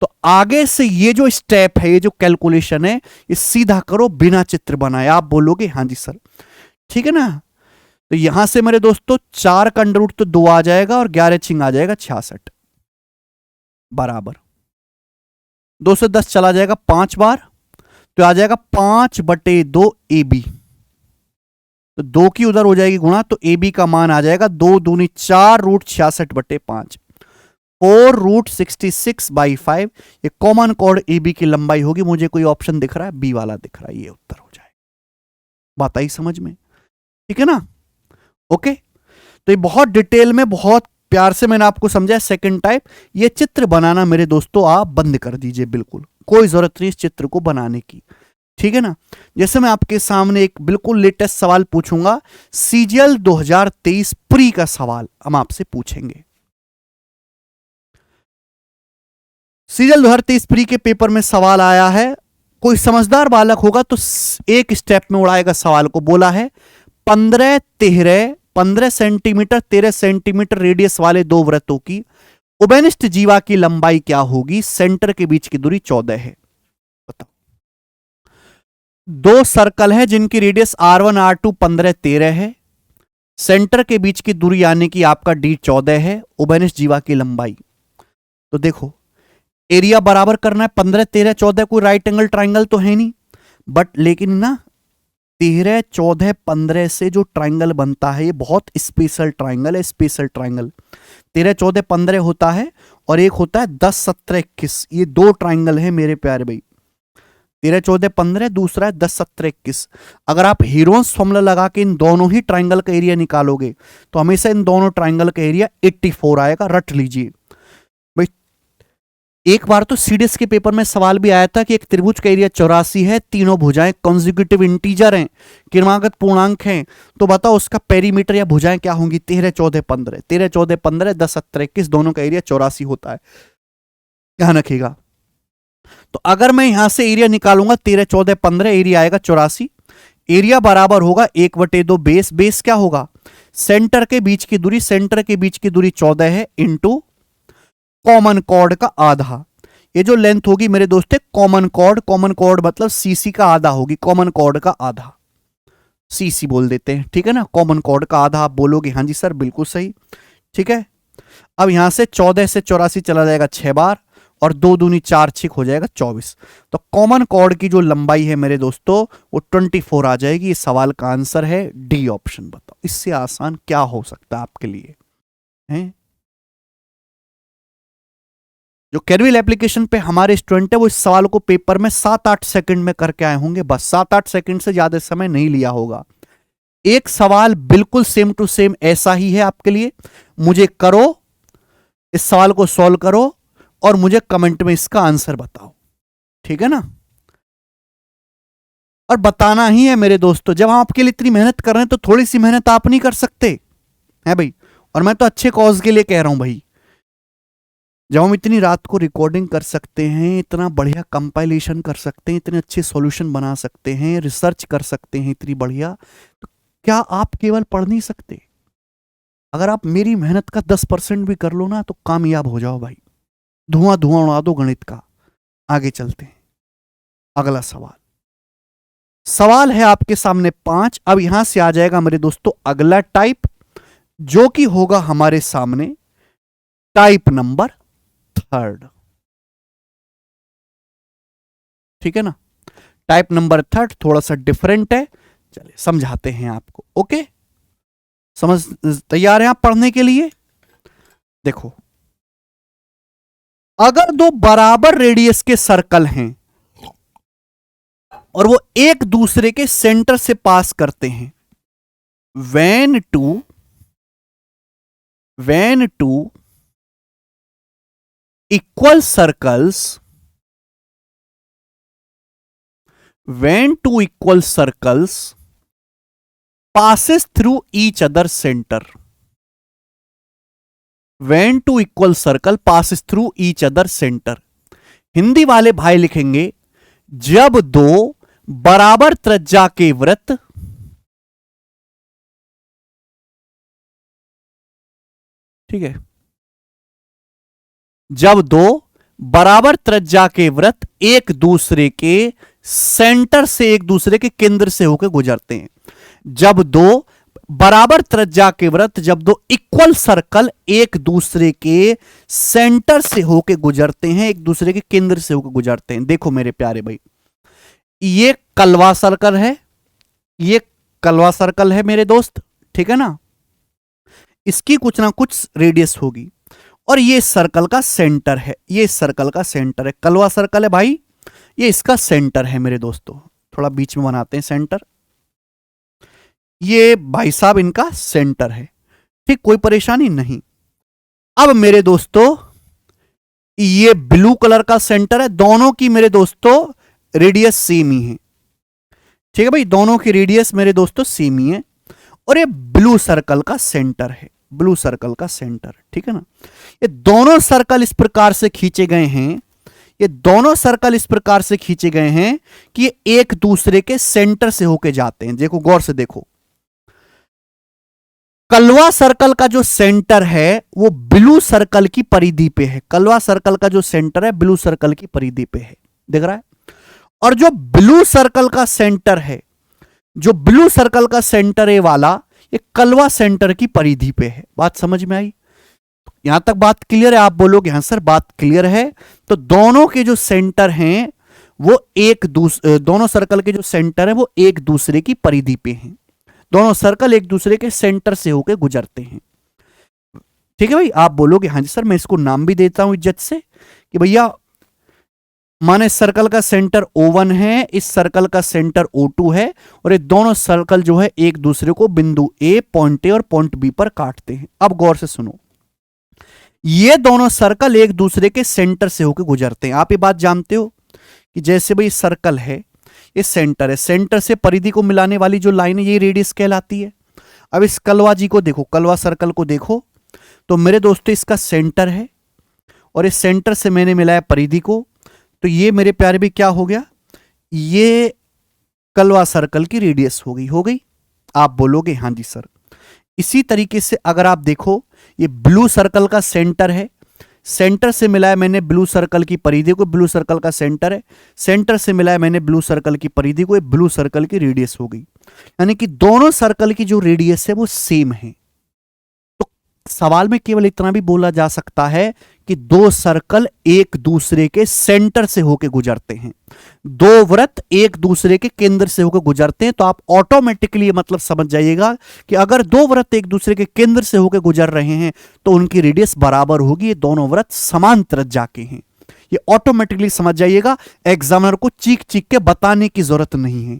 तो आगे से ये जो स्टेप है, ये जो कैलकुलेशन है, ये सीधा करो बिना चित्र बनाए। आप बोलोगे हाँ जी सर, ठीक है ना। तो यहां से मेरे दोस्तों 4 का अंडर रूट तो 2 आ जाएगा और 11 छिंग आ जाएगा 66 बराबर 2 से 10 चला जाएगा 5 बार, तो आ जाएगा 5/2 AB, तो 2 की उधर हो जाएगी गुणा, तो AB का मान आ जाएगा 2 दूनी 4 रूट 66/5 4 रूट 66/5। ये कॉमन कॉर्ड AB की लंबाई होगी। मुझे कोई ऑप्शन दिख रहा है? B वाला दिख रहा है, ये उत्तर हो जाएगा। बात आई समझ में? ठीक है ना, ओके। तो ये बहुत डिटेल में बहुत प्यार से मैंने आपको समझाया सेकंड टाइप। ये चित्र बनाना मेरे दोस्तों आप बंद कर दीजिए, बिल्कुल कोई जरूरत नहीं इस चित्र को बनाने की, ठीक है ना। जैसे मैं आपके सामने एक बिल्कुल लेटेस्ट सवाल पूछूंगा, CGL 2023 प्री का सवाल हम आपसे पूछेंगे। CGL 2023 प्री के पेपर में सवाल आया है, कोई समझदार बालक होगा तो एक स्टेप में उड़ाएगा सवाल को। बोला है 15 सेंटीमीटर 13 सेंटीमीटर रेडियस वाले दो वृत्तों की उभयनिष्ठ जीवा की लंबाई क्या होगी? सेंटर के बीच की दूरी 14 है। बताओ, दो सर्कल है जिनकी रेडियस R1 R2 15 13 है, सेंटर के बीच की दूरी यानी कि आपका D 14 है, उभयनिष्ठ जीवा की लंबाई। तो देखो एरिया बराबर करना है 15 13 14, कोई राइट एंगल ट्राइंगल तो है नहीं, बट लेकिन ना 13 14 15 से जो ट्राइंगल बनता है ये बहुत स्पेशल ट्राइंगल है, स्पेशल ट्राइंगल 13 14 15 होता है और एक होता है 10 17 21, ये दो ट्राइंगल है मेरे प्यारे भाई, 13 14 15, दूसरा है 10 17 21। अगर आप हीरोन्स फॉर्मूला लगा के इन दोनों ही ट्राइंगल का एरिया निकालोगे तो हमेशा इन दोनों ट्राइंगल का एरिया 84 आएगा, रट लीजिए भाई। एक बार तो सीडीएस के पेपर में सवाल भी आया था कि एक त्रिभुज का एरिया 84 है, तीनों भुजाएं कॉन्जिक्यूटिव इंटीजर हैं, क्रमागत पूर्णांक हैं, तो बताओ उसका पेरीमीटर या भुजाएं क्या होंगी? 13 14 15, 13 14 15 10 17 21, दोनों का एरिया 84 होता है, ध्यान रखिएगा। तो अगर मैं यहां से एरिया निकालूंगा 13 14 15, एरिया आएगा 84, एरिया बराबर होगा 1/2 बेस, बेस क्या होगा? सेंटर के बीच की दूरी, सेंटर के बीच की दूरी 14 है, इंटू कॉमन कॉर्ड का आधा। ये जो लेंथ होगी मेरे दोस्त कॉमन कॉर्ड, कॉमन कॉर्ड मतलब सीसी का आधा होगी, कॉमन कॉर्ड का आधा, सीसी बोल देते हैं, ठीक है ना, कॉमन कॉर्ड का आधा। आप बोलोगे हाँ जी सर बिल्कुल सही, ठीक है। अब यहां से 14 से 84 चला जाएगा 6 बार, और 2 दूनी 4 6 हो जाएगा 24। तो कॉमन कॉर्ड की जो लंबाई है मेरे दोस्तों वो 24 आ जाएगी। इस सवाल का आंसर है डी ऑप्शन। बताओ इससे आसान क्या हो सकता है आपके लिए, हैं? जो कैरविल एप्लीकेशन पे हमारे स्टूडेंट है वो इस सवाल को पेपर में 7-8 सेकंड में करके आए होंगे, बस 7-8 सेकंड से ज्यादा समय नहीं लिया होगा। एक सवाल बिल्कुल सेम टू सेम ऐसा ही है आपके लिए। मुझे करो, इस सवाल को सॉल्व करो और मुझे कमेंट में इसका आंसर बताओ, ठीक है ना। और बताना ही है मेरे दोस्तों, जब हम आपके लिए इतनी मेहनत कर रहे हैं तो थोड़ी सी मेहनत आप नहीं कर सकते हैं भाई? और मैं तो अच्छे कॉज के लिए कह रहा हूं भाई। जब हम इतनी रात को रिकॉर्डिंग कर सकते हैं, इतना बढ़िया कंपाइलेशन कर सकते हैं, इतने अच्छे सॉल्यूशन बना सकते हैं, रिसर्च कर सकते हैं इतनी बढ़िया, तो क्या आप केवल पढ़ नहीं सकते? अगर आप मेरी मेहनत का 10% भी कर लो ना तो कामयाब हो जाओ भाई। धुआं धुआं उड़ा दो गणित का। आगे चलते हैं, अगला सवाल। सवाल है आपके सामने 5। अब यहां से आ जाएगा मेरे दोस्तों अगला टाइप, जो कि होगा हमारे सामने टाइप नंबर 3, ठीक है ना। टाइप नंबर 3 थोड़ा सा डिफरेंट है, चलिए समझाते हैं आपको। ओके, समझ तैयार हैं आप पढ़ने के लिए? देखो, अगर दो बराबर रेडियस के सर्कल हैं और वो एक दूसरे के सेंटर से पास करते हैं, when two equal circles passes through each other center, when two equal circle passes through each other center, Hindi वाले भाई लिखेंगे जब दो बराबर त्रिज्या के वृत्त ठीक है, जब दो बराबर त्रिज्या के वृत्त एक दूसरे के सेंटर से, एक दूसरे के केंद्र से होकर गुजरते हैं। जब दो बराबर त्रिज्या के वृत्त, जब दो इक्वल सर्कल एक दूसरे के सेंटर से होकर गुजरते हैं, एक दूसरे के केंद्र से होकर गुजरते हैं। देखो मेरे प्यारे भाई, ये कलवा सर्कल है, ये कलवा सर्कल है मेरे दोस्त, ठीक है ना। इसकी कुछ ना कुछ रेडियस होगी और ये सर्कल का सेंटर है, ये सर्कल का सेंटर है, कलवा सर्कल है भाई, ये इसका सेंटर है मेरे दोस्तों। थोड़ा बीच में बनाते हैं सेंटर, ये भाई साहब इनका सेंटर है, ठीक, कोई परेशानी नहीं। अब मेरे दोस्तों ये ब्लू कलर का सेंटर है, दोनों की मेरे दोस्तों रेडियस सेम ही है, ठीक है भाई, दोनों की रेडियस मेरे दोस्तों सेम ही है। और ये ब्लू सर्कल का सेंटर है, ब्लू सर्कल का सेंटर, ठीक है ना। ये दोनों सर्कल इस प्रकार से खींचे गए हैं, ये दोनों सर्कल इस प्रकार से खींचे गए हैं कि ये एक दूसरे के सेंटर से होके जाते हैं। देखो गौर से देखो, कलवा सर्कल का जो सेंटर है वो ब्लू सर्कल की परिधि पे है, कलवा सर्कल का जो सेंटर है ब्लू सर्कल की परिधि पे है, दिख रहा है। और जो ब्लू सर्कल का सेंटर है, जो ब्लू सर्कल का सेंटर है वाला, ये कलवा सेंटर की परिधि पे है। बात समझ में आई? यहां तक बात क्लियर है? आप बोलोगे हाँ सर बात क्लियर है। तो दोनों के जो सेंटर हैं वो दोनों सर्कल के जो सेंटर है वो एक दूसरे की परिधि पे हैं। दोनों सर्कल एक दूसरे के सेंटर से होकर गुजरते हैं। ठीक है भाई, आप बोलोगे हाँ जी सर, मैं इसको नाम भी देता हूं इज्जत से कि भैया माने सर्कल का सेंटर O1 है, इस सर्कल का सेंटर O2 है, और ये दोनों सर्कल जो है एक दूसरे को बिंदु ए, पॉइंट ए और पॉइंट बी पर काटते हैं। अब गौर से सुनो, ये दोनों सर्कल एक दूसरे के सेंटर से होकर गुजरते हैं। आप ये बात जानते हो कि जैसे भाई सर्कल है, ये सेंटर है, सेंटर से परिधि को मिलाने वाली जो लाइन है ये रेडियस कहलाती है। अब इस कलवा जी को देखो, कलवा सर्कल को देखो, तो मेरे दोस्तों इसका सेंटर है और इस सेंटर से मैंने मिलाया परिधि को, तो ये मेरे प्यारे भी क्या हो गया, ये कलवा सर्कल की रेडियस हो गई। आप बोलोगे हाँ जी सर। इसी तरीके से अगर आप देखो, ये ब्लू सर्कल का सेंटर है, सेंटर से मिलाया मैंने ब्लू सर्कल की परिधि को, ब्लू सर्कल का सेंटर है, सेंटर से मिलाया मैंने ब्लू सर्कल की परिधि को, ये ब्लू सर्कल की रेडियस हो गई। यानी कि दोनों सर्कल की जो रेडियस है वो सेम है। तो सवाल में केवल इतना भी बोला जा सकता है कि दो सर्कल एक दूसरे के सेंटर से होकर गुजरते हैं, दो वृत्त एक दूसरे के केंद्र से होकर गुजरते हैं। तो आप ऑटोमेटिकली मतलब समझ जाइएगा कि अगर दो वृत्त एक दूसरे के केंद्र से होकर गुजर रहे हैं तो उनकी रेडियस बराबर होगी। ये दोनों वृत्त समान त्रिज्या के हैं, ये ऑटोमेटिकली समझ जाइएगा, एग्जामिनर को चीख चीख के बताने की जरूरत नहीं है।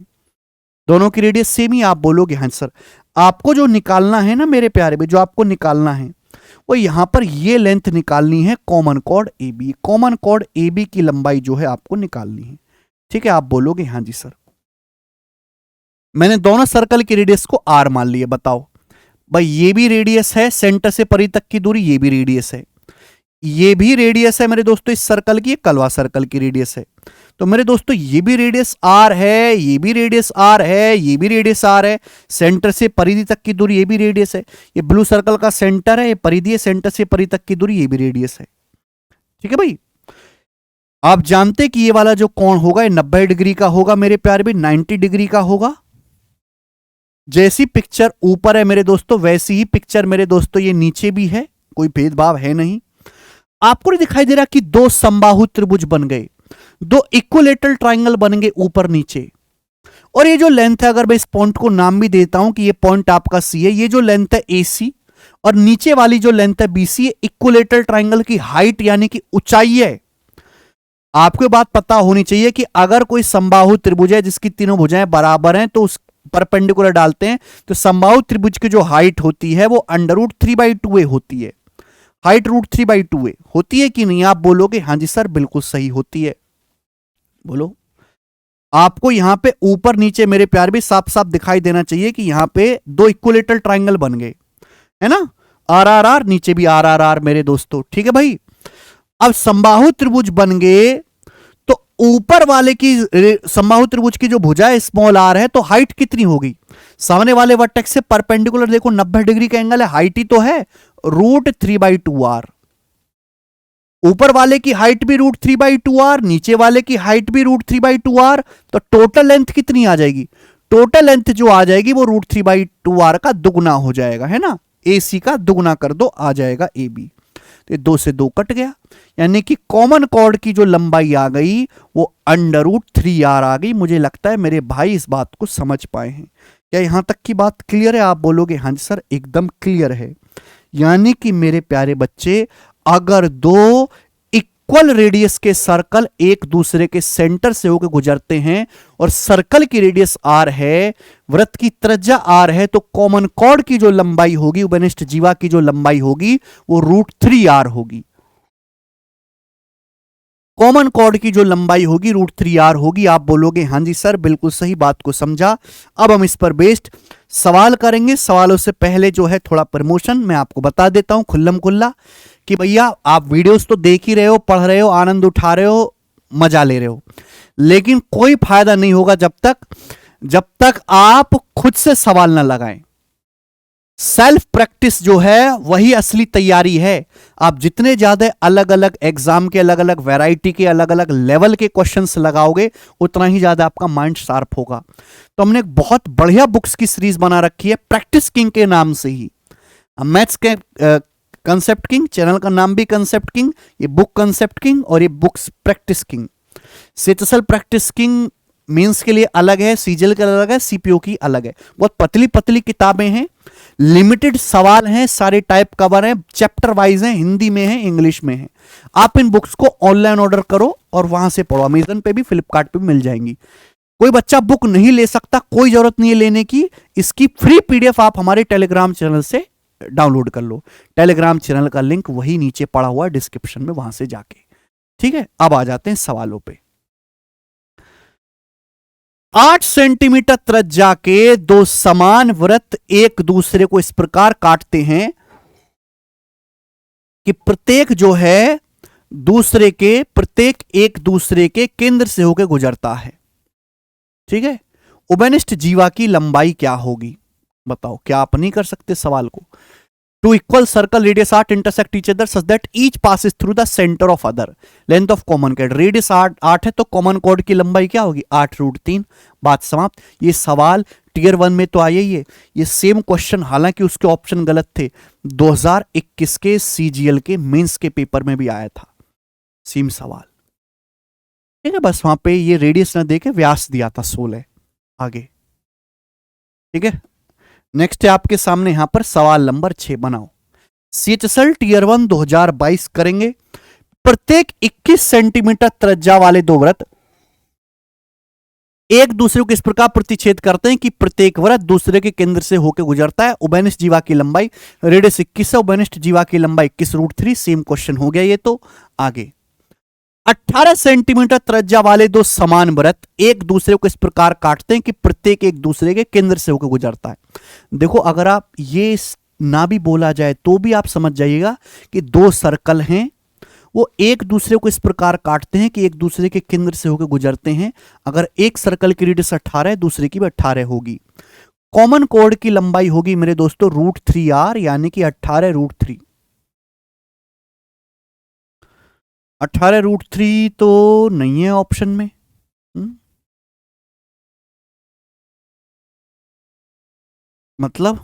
दोनों की रेडियस सेम ही। आप बोलोगे हाँ सर। आपको जो निकालना है ना मेरे प्यारे भी, जो आपको निकालना है वो यहां पर ये लेंथ निकालनी है common chord A B. Common chord A B की लंबाई जो है आपको निकालनी है। ठीक है, आप बोलोगे हाँ जी सर। मैंने दोनों सर्कल की रेडियस को आर मान लिया। बताओ भाई, ये भी रेडियस है, सेंटर से परी तक की दूरी, ये भी रेडियस है, ये भी रेडियस है मेरे दोस्तों इस सर्कल की, कलवा सर्कल की रेडियस है। तो मेरे दोस्तों ये भी रेडियस आर है, ये भी रेडियस आर है, ये भी रेडियस आर है, सेंटर से परिधि तक की दूरी ये भी रेडियस है। ये ब्लू सर्कल का सेंटर है, ये परिधि है, सेंटर से परिधि तक की दूरी ये भी रेडियस है। ठीक है भाई, आप जानते कि ये वाला जो कोण होगा ये 90 डिग्री का होगा मेरे प्यारे भी, 90 डिग्री का होगा। जैसी पिक्चर ऊपर है मेरे दोस्तों वैसी ही पिक्चर मेरे दोस्तों ये नीचे भी है, कोई भेदभाव है नहीं। आपको नहीं दिखाई दे रहा कि दो समबाहु त्रिभुज बन गए, दो इक्विलेटरल ट्रायंगल बन गए ऊपर नीचे। और ये जो लेंथ है, अगर मैं इस पॉइंट को नाम भी देता हूं कि ये पॉइंट आपका सी है, ये जो लेंथ है AC और नीचे वाली जो लेंथ है BC, इक्विलेटरल ट्रायंगल की हाइट यानी कि ऊंचाई है। आपको ये बात पता होनी चाहिए कि अगर कोई समबाहु त्रिभुज है जिसकी तीनों भुजाएं बराबर हैं तो उस परपेंडिकुलर डालते हैं, तो समबाहु त्रिभुज की जो हाइट होती है वो √3/2a होती है। हाइट √3/2a होती है कि नहीं? आप बोलोगे हाँ जी सर बिल्कुल सही होती है। बोलो, आपको यहां पे ऊपर नीचे मेरे प्यार भी साफ साफ दिखाई देना चाहिए कि यहां पे दो इक्विलेटरल ट्रायंगल बन गए, है ना, RRR, नीचे भी RRR मेरे दोस्तों। ठीक है भाई, अब समबाहु त्रिभुज बन गए तो ऊपर वाले की समबाहु त्रिभुज की जो भुजा है स्मॉल r है, तो हाइट कितनी होगी? सामने वाले वर्टेक्स से परपेंडिकुलर देखो 90 डिग्री का एंगल है, हाइट ही तो है √3/2r। ऊपर वाले की हाइट भी √3/2r, नीचे वाले की हाइट भी √3/2r, तो टोटल लेंथ कितनी आ जाएगी? टोटल लेंथ जो आ जाएगी वो √3/2r का दुगना हो जाएगा, है ना, AC का दुगना कर दो, आ जाएगा AB। तो 2 से 2 कट गया, यानी कि कॉमन कॉर्ड की जो लंबाई आ गई वो √3r आ गई। मुझे लगता है मेरे भाई इस बात को समझ पाए हैं। क्या यहां तक की बात क्लियर है? आप बोलोगे हाँ सर एकदम क्लियर है। यानी कि मेरे प्यारे बच्चे, अगर दो इक्वल रेडियस के सर्कल एक दूसरे के सेंटर से होकर गुजरते हैं और सर्कल की रेडियस r है, वृत्त की त्रिज्या r है, तो कॉमन कॉर्ड की जो लंबाई होगी, उभयनिष्ठ जीवा की जो लंबाई होगी वो √3r होगी। कॉमन कॉर्ड की जो लंबाई होगी √3r होगी। आप बोलोगे हाँ जी सर बिल्कुल सही, बात को समझा। अब हम इस पर बेस्ड सवाल करेंगे। सवालों से पहले जो है थोड़ा प्रमोशन मैं आपको बता देता हूं खुल्लम खुल्ला कि भैया आप वीडियोस तो देख ही रहे हो, पढ़ रहे हो, आनंद उठा रहे हो, मजा ले रहे हो, लेकिन कोई फायदा नहीं होगा जब तक आप खुद से सवाल ना लगाएं। सेल्फ प्रैक्टिस जो है वही असली तैयारी है। आप जितने ज्यादा अलग अलग एग्जाम के अलग अलग वैरायटी के अलग अलग लेवल के क्वेश्चंस लगाओगे उतना ही ज्यादा आपका माइंड शार्प होगा। तो हमने एक बहुत बढ़िया बुक्स की सीरीज बना रखी है प्रैक्टिस किंग के नाम से ही। मैथ्स के कंसेप्ट किंग, चैनल का नाम भी कंसेप्ट किंग, ये बुक कंसेप्ट किंग और ये बुक्स प्रैक्टिस किंग। सेचसल प्रैक्टिस किंग मेंस के लिए अलग है, सीजीएल के अलग है, सीपीओ की अलग है। बहुत पतली पतली किताबें हैं, लिमिटेड सवाल हैं, सारे टाइप कवर हैं, चैप्टर वाइज हैं, हिंदी में है, इंग्लिश में है। आप इन बुक्स को ऑनलाइन ऑर्डर करो और वहां से पढ़ो। अमेजन पे भी, फ्लिपकार्ट पे भी मिल जाएंगी। कोई बच्चा बुक नहीं ले सकता, कोई जरूरत नहीं है लेने की। इसकी फ्री पीडीएफ आप हमारे टेलीग्राम चैनल से डाउनलोड कर लो। टेलीग्राम चैनल का लिंक वही नीचे पड़ा हुआ है डिस्क्रिप्शन में, वहां से जाके। ठीक है, अब आ जाते हैं सवालों पे। 8 सेंटीमीटर त्रिज्या के दो समान वृत्त एक दूसरे को इस प्रकार काटते हैं कि प्रत्येक एक दूसरे के केंद्र से होकर गुजरता है। ठीक है, उभयनिष्ठ जीवा की लंबाई क्या होगी? बताओ, क्या आप नहीं कर सकते सवाल को? Two equal circle radius 8 intersect each other such that each passes through the centre of other length of common chord. Radius 8 है तो कॉमन कॉर्ड की लंबाई क्या होगी? 8√3। बात समाप्त। ये सवाल टियर 1 में तो आया ही है। ये सेम क्वेश्चन, हालांकि उसके ऑप्शन गलत थे, 2021 के सीजीएल के मेंस के पेपर में भी आया था सेम सवाल। ठीक है, बस वहां पे ये रेडियस ना देके व्यास दिया था 16। आगे, ठीक है। नेक्स्ट है आपके सामने यहां पर सवाल नंबर 6 बनाओ। सीएचएसएल टियर 1 2022 करेंगे। प्रत्येक 21 सेंटीमीटर त्रिज्या वाले दो वृत्त एक दूसरे को इस प्रकार प्रतिच्छेद करते हैं कि प्रत्येक वृत्त दूसरे के केंद्र से होकर गुजरता है। उभयनिष्ठ जीवा की लंबाई रेडियस 21 है, उभयनिष्ठ जीवा की लंबाई 21√3। सेम क्वेश्चन हो गया ये तो। आगे, 18 सेंटीमीटर त्रिज्या वाले दो समान वृत्त एक दूसरे को इस प्रकार काटते हैं कि प्रत्येक एक दूसरे के केंद्र से होकर गुजरता है। देखो, अगर आप ये ना भी बोला जाए तो भी आप समझ जाइएगा कि दो सर्कल हैं, वो एक दूसरे को इस प्रकार काटते हैं कि एक दूसरे के केंद्र से होकर गुजरते हैं। अगर एक सर्कल की रेडियस 18 है, दूसरे की भी 18 होगी। कॉमन कॉर्ड की लंबाई होगी मेरे दोस्तों √3r, यानी कि 18√3। 18√3 तो नहीं है ऑप्शन में। मतलब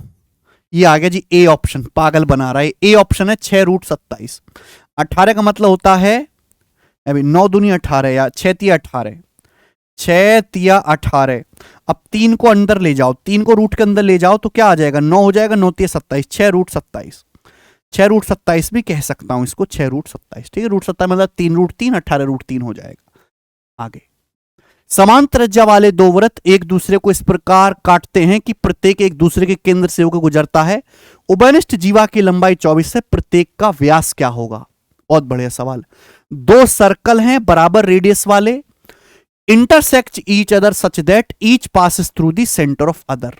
ये आ गया जी ए ऑप्शन, पागल बना रहा है। ए ऑप्शन है 6√27। 18 का मतलब होता है, अभी 9 दूनी 18 या 6 तिया 18, 6 तिया 18। अब 3 को अंदर ले जाओ, 3 को रूट के अंदर ले जाओ तो क्या आ जाएगा? 9 हो जाएगा, 9 तिया 27, 6√27। 6√27 भी कह सकता हूं इसको, 6√27। ठीक है, √27 मतलब 3√3, 18√3 हो जाएगा। आगे, समान त्रिज्या वाले दो वृत्त एक दूसरे को इस प्रकार काटते हैं कि प्रत्येक एक दूसरे के केंद्र से होकर गुजरता है। उभयनिष्ठ जीवा की लंबाई 24 है, प्रत्येक का व्यास क्या होगा? बहुत बढ़िया सवाल। दो सर्कल हैं बराबर रेडियस वाले, intersect each other such that each passes through the centre of other.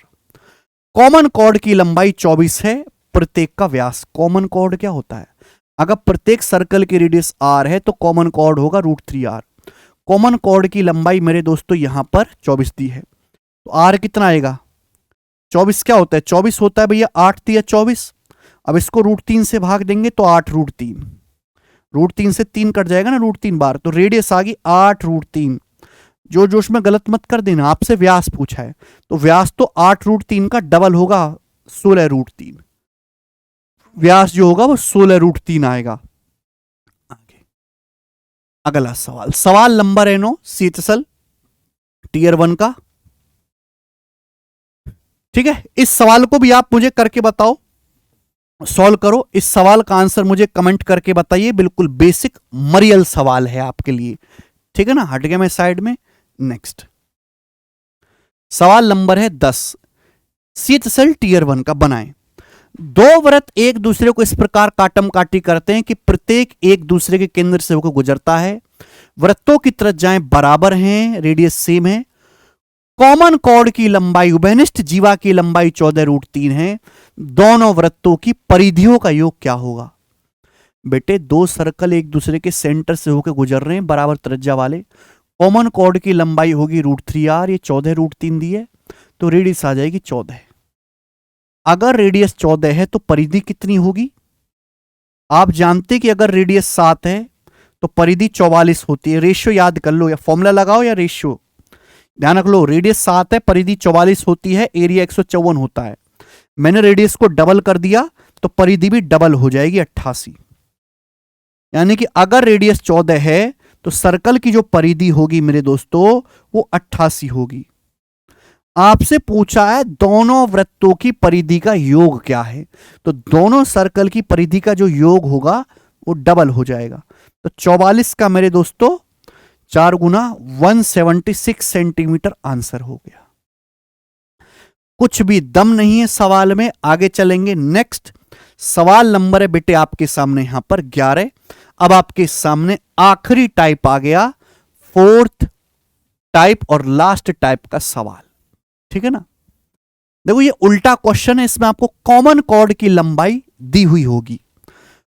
Common chord की लंबाई 24 है, प्रत्येक का व्यास। कॉमन कॉर्ड क्या होता है? अगर प्रत्येक सर्कल की रेडियस r है तो कॉमन कॉर्ड होगा √3r। कॉमन कॉर्ड की लंबाई मेरे दोस्तों यहां पर 24 दी है, तो r कितना आएगा? 24 क्या होता है? 24 होता है भैया 8 तिया 24। अब इसको √3 से भाग देंगे तो 8√3, √3 से 3 कट जाएगा ना √3 बार, तो रेडियस आ गई 8√3। जो जोश में गलत मत कर देना, आपसे व्यास पूछा है तो व्यास तो 8√3 का डबल होगा, 16√3। व्यास जो होगा वो 16√3 आएगा। आगे, अगला सवाल, सवाल नंबर 9 सीएचएसएल टियर 1 का। ठीक है, इस सवाल को भी आप मुझे करके बताओ, सॉल्व करो। इस सवाल का आंसर मुझे कमेंट करके बताइए। बिल्कुल बेसिक मरियल सवाल है आपके लिए। ठीक है ना, हट गया मैं साइड में। नेक्स्ट सवाल नंबर है 10, सीएचएसएल टियर 1 का बनाएं। दो वृत्त एक दूसरे को इस प्रकार काटम काटी करते हैं कि प्रत्येक एक दूसरे के केंद्र से होकर गुजरता है। वृत्तों की त्रिज्याएं बराबर हैं, रेडियस सेम है। कॉमन कॉर्ड की लंबाई, उभयनिष्ठ जीवा की लंबाई 14√3 है। दोनों वृत्तों की परिधियों का योग क्या होगा? बेटे, दो सर्कल एक दूसरे के सेंटर से होकर गुजर रहे हैं बराबर त्रिज्या वाले। कॉमन कॉर्ड की लंबाई होगी √3r, ये 14√3 दी है तो रेडियस आ जाएगी 14। अगर रेडियस 14 है तो परिधि कितनी होगी? आप जानते कि अगर रेडियस 7 है तो परिधि 44 होती है। रेशियो याद कर लो, या फॉर्मूला लगाओ या रेशियो ध्यान रख लो। रेडियस 7 है, परिधि 44 होती है, एरिया 154 होता है। मैंने रेडियस को डबल कर दिया तो परिधि भी डबल हो जाएगी 88। यानी कि अगर रेडियस 14 है तो सर्कल की जो परिधि होगी मेरे दोस्तों वो 88 होगी। आपसे पूछा है दोनों वृत्तों की परिधि का योग क्या है, तो दोनों सर्कल की परिधि का जो योग होगा वो डबल हो जाएगा। तो 44 का मेरे दोस्तों 4 गुना 176 सेंटीमीटर आंसर हो गया। कुछ भी दम नहीं है सवाल में, आगे चलेंगे। नेक्स्ट सवाल नंबर है बेटे आपके सामने यहां पर 11। अब आपके सामने आखिरी टाइप आ गया, फोर्थ टाइप और लास्ट टाइप का सवाल, ठीक है ना। देखो ये उल्टा क्वेश्चन है, इसमें आपको कॉमन कॉर्ड की लंबाई दी हुई होगी,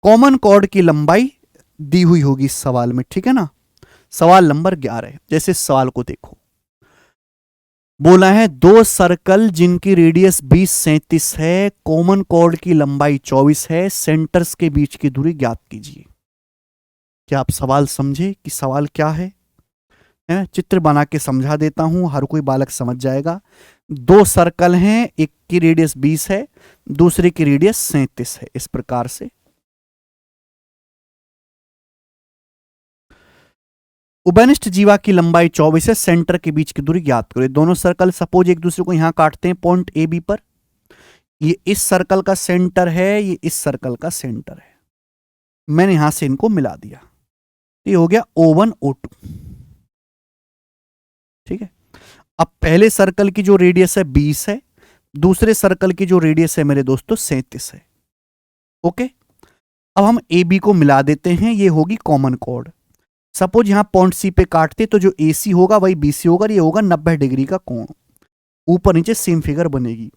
कॉमन कॉर्ड की लंबाई दी हुई होगी इस सवाल में, ठीक है ना। सवाल नंबर 11, जैसे सवाल को देखो, बोला है दो सर्कल जिनकी रेडियस 20 37 है, कॉमन कॉर्ड की लंबाई 24 है, सेंटर्स के बीच की दूरी ज्ञात कीजिए। क्या आप सवाल समझे कि सवाल क्या है? चित्र बना के समझा देता हूं, हर कोई बालक समझ जाएगा। दो सर्कल हैं, एक की रेडियस 20 है, दूसरे की रेडियस 37 है। इस प्रकार से उभयनिष्ठ जीवा की लंबाई 24 है, सेंटर के बीच की दूरी ज्ञात करो। दोनों सर्कल सपोज एक दूसरे को यहां काटते हैं पॉइंट ए बी पर। ये इस सर्कल का सेंटर है, ये इस सर्कल का सेंटर है। मैंने यहां से इनको मिला दिया, ये हो गया O1 O2, ठीक है। अब पहले सर्कल की जो रेडियस है 20 है, दूसरे सर्कल की जो रेडियस है मेरे दोस्तों 37 है। ओके, अब हम ए बी को मिला देते हैं, ये होगी कॉमन कॉर्ड। सपोज यहां पॉइंट सी पे काटते तो जो ए सी होगा वही बी सी होगा, ये होगा 90 डिग्री का कोण, ऊपर नीचे सेम फिगर बनेगी।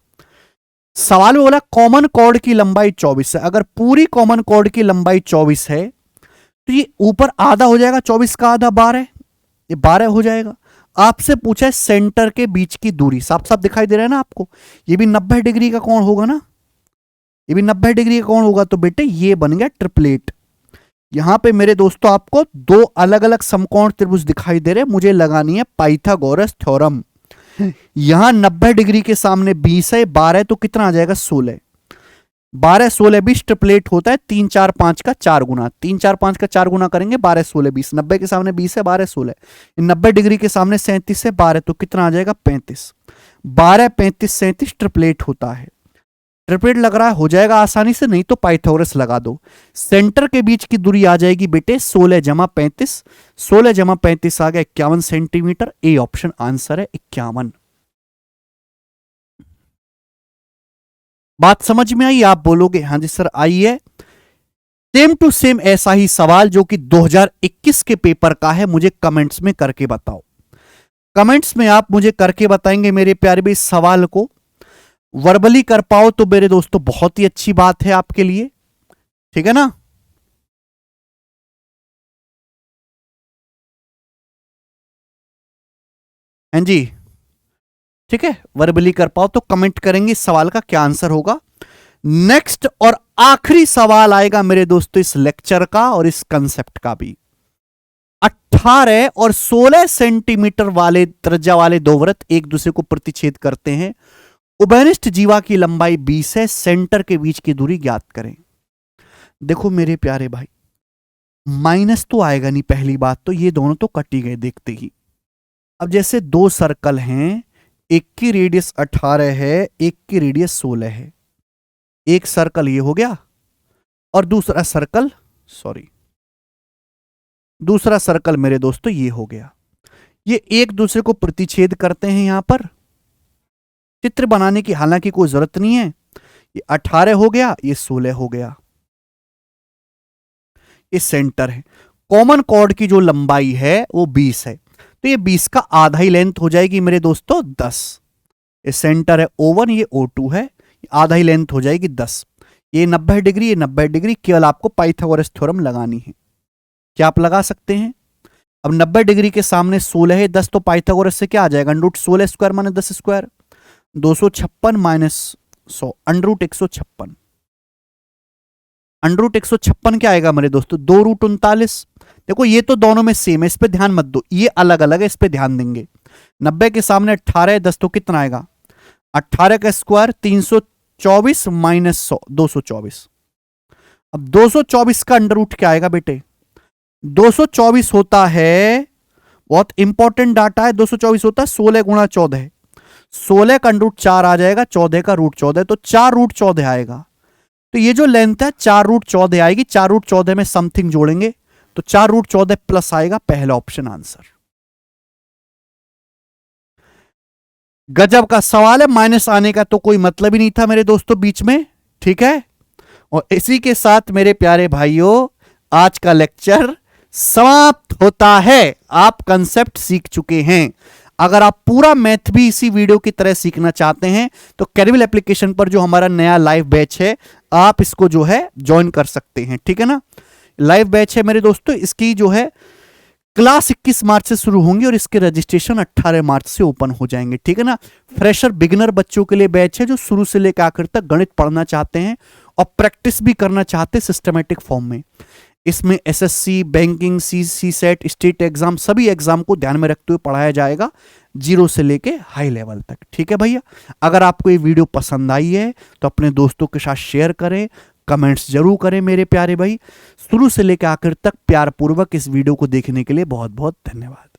सवाल में बोला कॉमन कॉर्ड की लंबाई 24 है। अगर पूरी कॉमन कॉर्ड की लंबाई 24 है तो ये ऊपर आधा हो जाएगा, 24 का आधा 12, ये 12 हो जाएगा। आपसे पूछा है सेंटर के बीच की दूरी, साफ साफ दिखाई दे रहा है ना आपको, ये भी 90 डिग्री का कोण होगा ना, ये भी 90 डिग्री का कोण होगा। तो बेटे ये बन गया ट्रिपलेट। यहां पे मेरे दोस्तों आपको दो अलग अलग समकोण त्रिभुज दिखाई दे रहे हैं, मुझे लगानी है पाइथागोरस थ्योरम। यहां 90 डिग्री के सामने 20 है, 12 तो कितना आ जाएगा 16, 12 16 20 ट्रिपलेट होता है 3 4 5 का 4 गुना, 3 4 5 का 4 गुना करेंगे 12 16 20, 90 के सामने 20 है 12 16, 90 डिग्री के सामने 37 है 12, तो कितना आ जाएगा 35, 12 35 37 ट्रिपलेट होता है। ट्रिपलेट लग रहा है, हो जाएगा आसानी से, नहीं तो पाइथागोरस लगा दो। सेंटर के बीच की दूरी आ जाएगी बेटे 16 जमा 35, 16 जमा 35 आ गया 51 सेंटीमीटर। ए ऑप्शन आंसर है 51। बात समझ में आई? आप बोलोगे हाँ जी सर आई है। सेम टू सेम ऐसा ही सवाल जो कि 2021 के पेपर का है, मुझे कमेंट्स में करके बताओ। कमेंट्स में आप मुझे करके बताएंगे मेरे प्यारे भाई, सवाल को वर्बली कर पाओ तो मेरे दोस्तों बहुत ही अच्छी बात है आपके लिए, ठीक है ना। हाँ जी, ठीक है, वर्बली कर पाओ तो कमेंट करेंगे इस सवाल का क्या आंसर होगा। नेक्स्ट और आखिरी सवाल आएगा मेरे दोस्तों इस लेक्चर का और इस कंसेप्ट का भी। 18 और 16 सेंटीमीटर वाले त्रिज्या वाले दो वृत्त एक दूसरे को प्रतिच्छेद करते हैं। उभयनिष्ठ जीवा की लंबाई 20 है, सेंटर के बीच की दूरी ज्ञात करें। देखो मेरे प्यारे भाई, माइनस तो आएगा नहीं, पहली बात तो ये दोनों तो कट ही गए देखते ही। अब जैसे दो सर्कल हैं, एक की रेडियस 18 है, एक की रेडियस 16 है। एक सर्कल ये हो गया और दूसरा सर्कल दूसरा सर्कल मेरे दोस्तों ये हो गया। ये एक दूसरे को प्रतिच्छेद करते हैं। यहां पर चित्र बनाने की हालांकि कोई जरूरत नहीं है। ये 18 हो गया, ये 16 हो गया, ये सेंटर है। कॉमन कॉर्ड की जो लंबाई है वो 20 है, तो ये 20 का आधा ही लेंथ हो जाएगी मेरे दोस्तों 10। ये सेंटर है O1, ये O2 है, आधा ही लेंथ हो जाएगी 10। ये 90 डिग्री, ये 90 डिग्री, केवल आपको पाइथागोरस थ्योरम लगानी है। क्या आप लगा सकते हैं? अब 90 डिग्री के सामने 16 है, 10 तो पाइथागोरस से क्या आ जाएगा, अंडरूट 16 स्क्वायर माने 10 स्क्वायर, 256 माइनस 100, अंडरूट 156। अंडरूट 156 क्या आएगा मेरे दोस्तों, 2 रूट 39। देखो ये तो दोनों में सेम है, इस पे ध्यान मत दो, ये अलग अलग है, इस पे ध्यान देंगे। 90 के सामने 18 है, 10 तो कितना आएगा, 18 का स्क्वायर 24 माइनस 100, 224। अब 224 का अंडर रूट क्या आएगा बेटे? 224 होता है, बहुत इंपॉर्टेंट डाटा है, 224 होता है 16 गुणा 14। 16 का अंडर रूट 4 आ जाएगा, 14 का रूट 14, तो 4 रूट 14 आएगा। तो ये जो लेंथ है 4 रूट 14 आएगी। 4 रूट 14 में समथिंग जोड़ेंगे तो 4 रूट 14 प्लस आएगा, पहला ऑप्शन आंसर। गजब का सवाल है, माइनस आने का तो कोई मतलब ही नहीं था मेरे दोस्तों बीच में, ठीक है। और इसी के साथ मेरे प्यारे भाइयों आज का लेक्चर समाप्त होता है। आप कंसेप्ट सीख चुके हैं। अगर आप पूरा मैथ भी इसी वीडियो की तरह सीखना चाहते हैं तो कैरविल एप्लीकेशन पर जो हमारा नया लाइव बैच है, आप इसको जो है ज्वाइन कर सकते हैं, ठीक है ना। लाइव बैच है मेरे दोस्तों, इसकी जो है क्लास 21 मार्च से शुरू होंगी और इसके रजिस्ट्रेशन 18 मार्च से ओपन हो जाएंगे, ठीक है ना। फ्रेशर बिगिनर बच्चों के लिए बैच है जो शुरू से लेकर आखिर तक गणित पढ़ना चाहते हैं और प्रैक्टिस भी करना चाहते हैं सिस्टमेटिक फॉर्म में। इसमें एसएससी, बैंकिंग, सी सेट, स्टेट एग्जाम, सभी एग्जाम को ध्यान में रखते हुए पढ़ाया जाएगा, जीरो से लेके हाई लेवल तक, ठीक है भैया। अगर आपको ये वीडियो पसंद आई है तो अपने दोस्तों के साथ शेयर करें, कमेंट्स जरूर करें मेरे प्यारे भाई। शुरू से लेकर आखिर तक प्यार पूर्वक इस वीडियो को देखने के लिए बहुत बहुत धन्यवाद।